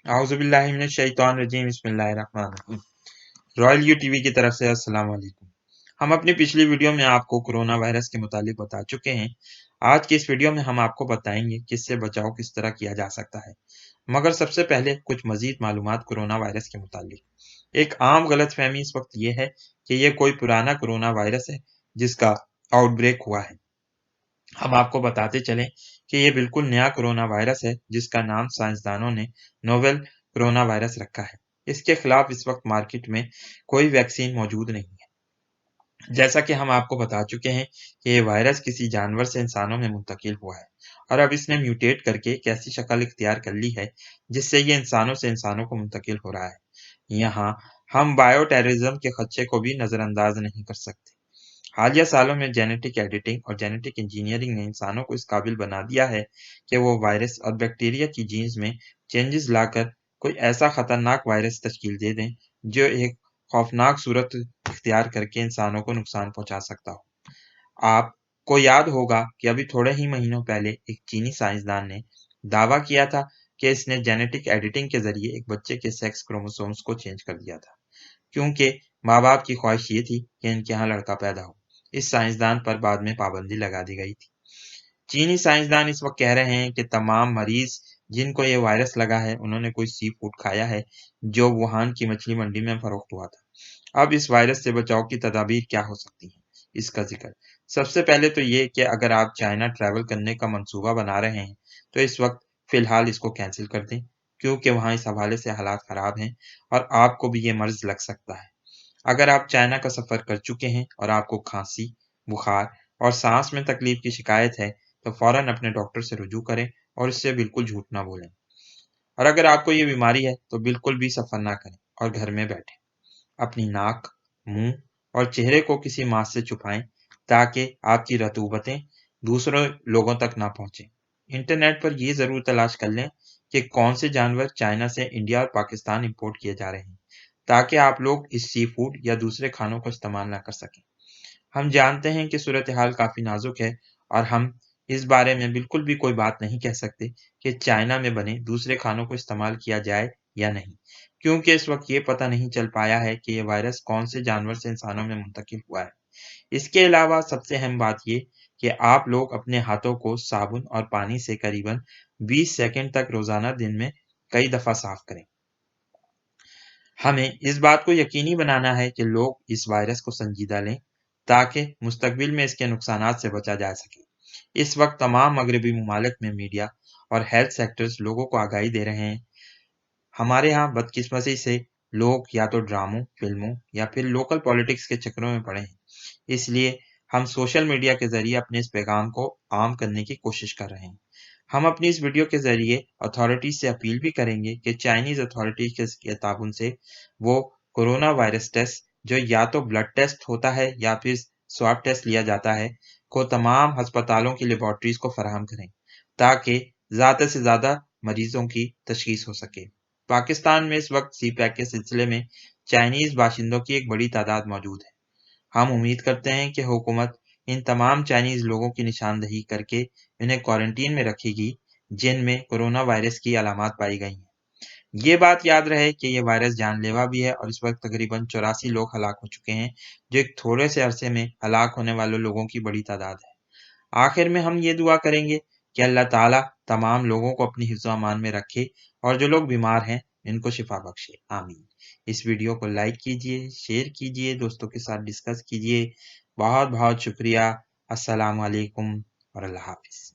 आउज़ुबिल्लाहिमिनश्शैतानिर्रजीम बिस्मिल्लाहिर्रहमानिर्रहीम। Royal you TV की तरफ से अस्सलाम वालेकुम। हम अपनी पिछली वीडियो में आपको कोरोना वायरस के मुतालिक बता चुके हैं। आज की इस वीडियो में हम आपको बताएंगे कि इससे बचाव किस तरह किया जा सकता है। मगर सबसे पहले कुछ मजीद मालूमात कोरोना वायरस के मुतालिक। एक आम गलतफहमी इस वक्त ये है कि यह कोई पुराना कोरोना वायरस है जिसका आउटब्रेक हुआ है। हम आपको बताते चलें कि ये बिल्कुल नया कोरोना वायरस है जिसका नाम साइंसदानों ने नोवेल कोरोना वायरस रखा है। इसके खिलाफ इस वक्त मार्केट में कोई वैक्सीन मौजूद नहीं है। जैसा कि हम आपको बता चुके हैं कि ये वायरस किसी जानवर से इंसानों में मुंतकिल हुआ है और अब इसने म्यूटेट करके एक ऐसी शक्ल इख्तियार कर ली है जिससे ये इंसानों से इंसानों को मुंतकिल हो रहा है। यहाँ हम बायो टेररिज्म के खदशे को भी नज़रअंदाज नहीं कर सकते। हालिया सालों में जेनेटिक एडिटिंग और जेनेटिक इंजीनियरिंग ने इंसानों को इस काबिल बना दिया है कि वो वायरस और बैक्टीरिया की जीन्स में चेंजेस लाकर कोई ऐसा खतरनाक वायरस तश्कील दे दें जो एक खौफनाक सूरत इख्तियार करके इंसानों को नुकसान पहुंचा सकता हो। आपको याद होगा कि अभी थोड़े ही महीनों पहले एक चीनी साइंसदान ने दावा किया था कि इसने जेनेटिक एडिटिंग के जरिए एक बच्चे के सेक्स क्रोमोसोम्स को चेंज कर दिया था, क्योंकि माँ बाप की ख्वाहिश ये थी कि इनके यहाँ लड़का पैदा हो। इस साइंसदान पर बाद में पाबंदी लगा दी गई थी। चीनी साइंसदान इस वक्त कह रहे हैं कि तमाम मरीज जिनको ये वायरस लगा है उन्होंने कोई सी फूड खाया है जो वुहान की मछली मंडी में फरोख्त हुआ था। अब इस वायरस से बचाव की तदाबीर क्या हो सकती है, इसका जिक्र सबसे पहले तो ये कि अगर आप चाइना ट्रैवल करने का मंसूबा बना रहे हैं तो इस वक्त फिलहाल इसको कैंसिल कर दें, क्योंकि वहाँ इस हवाले से हालात खराब हैं और आपको भी ये मर्ज लग सकता है। अगर आप चाइना का सफ़र कर चुके हैं और आपको खांसी, बुखार और सांस में तकलीफ की शिकायत है तो फ़ौरन अपने डॉक्टर से रुजू करें और इससे बिल्कुल झूठ ना बोलें। और अगर आपको ये बीमारी है तो बिल्कुल भी सफ़र ना करें और घर में बैठें। अपनी नाक, मुंह और चेहरे को किसी मास्क से छुपाएं ताकि आपकी रतूबतें दूसरों लोगों तक ना पहुंचें। इंटरनेट पर ये ज़रूर तलाश कर लें कि कौन से जानवर चाइना से इंडिया और पाकिस्तान इंपोर्ट किए जा रहे हैं, ताकि आप लोग इस सी फूड या दूसरे खानों को इस्तेमाल ना कर सकें। हम जानते हैं कि सूरत हाल काफ़ी नाजुक है और हम इस बारे में बिल्कुल भी कोई बात नहीं कह सकते कि चाइना में बने दूसरे खानों को इस्तेमाल किया जाए या नहीं, क्योंकि इस वक्त ये पता नहीं चल पाया है कि ये वायरस कौन से जानवर से इंसानों में मुंतकिल हुआ है। इसके अलावा सबसे अहम बात ये कि आप लोग अपने हाथों को साबुन और पानी से करीबन 20 सेकंड तक रोज़ाना दिन में कई दफ़ा साफ करें। हमें इस बात को यकीनी बनाना है कि लोग इस वायरस को संजीदा लें ताकि मुस्तकबिल में इसके नुकसानात से बचा जा सके। इस वक्त तमाम मगरबी ममालिक में मीडिया और हेल्थ सेक्टर्स लोगों को आगाही दे रहे हैं। हमारे यहाँ बदकिस्मती से लोग या तो ड्रामों, फिल्मों या फिर लोकल पॉलिटिक्स के चक्करों में पड़े हैं। इसलिए हम सोशल मीडिया के ज़रिए अपने इस पैगाम को आम करने की कोशिश कर रहे हैं। हम अपनी इस वीडियो के ज़रिए अथॉरिटीज़ से अपील भी करेंगे कि चाइनीज़ अथॉरिटीज़ के ताउन से वो कोरोना वायरस टेस्ट, जो या तो ब्लड टेस्ट होता है या फिर स्वाब टेस्ट लिया जाता है, को तमाम अस्पतालों की लेबॉर्ट्रीज़ को फराहम करें, ताकि ज़्यादा से ज़्यादा मरीज़ों की तशख़ीस हो सके। पाकिस्तान में इस वक्त सी पैक के सिलसिले में चाइनीज़ बाशिंदों की एक बड़ी तादाद मौजूद है। हम उम्मीद करते हैं कि हुकूमत इन तमाम चाइनीज़ लोगों की निशानदही करके इन्हें क्वारंटीन में रखेगी जिनमें कोरोना वायरस की अलामात पाई गई हैं। ये बात याद रहे कि ये वायरस जानलेवा भी है और इस वक्त तकरीबन 84 लोग हलाक हो चुके हैं, जो एक थोड़े से अरसे में हलाक होने वाले लोगों की बड़ी तादाद है। आखिर में हम ये दुआ करेंगे कि अल्लाह ताला तमाम लोगों को अपनी हिफ्ज़ अमान में रखे और जो लोग बीमार हैं इनको शिफा बख्शे। आमीन। इस वीडियो को लाइक कीजिए, शेयर कीजिए, दोस्तों के साथ डिस्कस कीजिए। बहुत बहुत शुक्रिया। अस्सलाम वालेकुम और अल्लाह हाफिज़।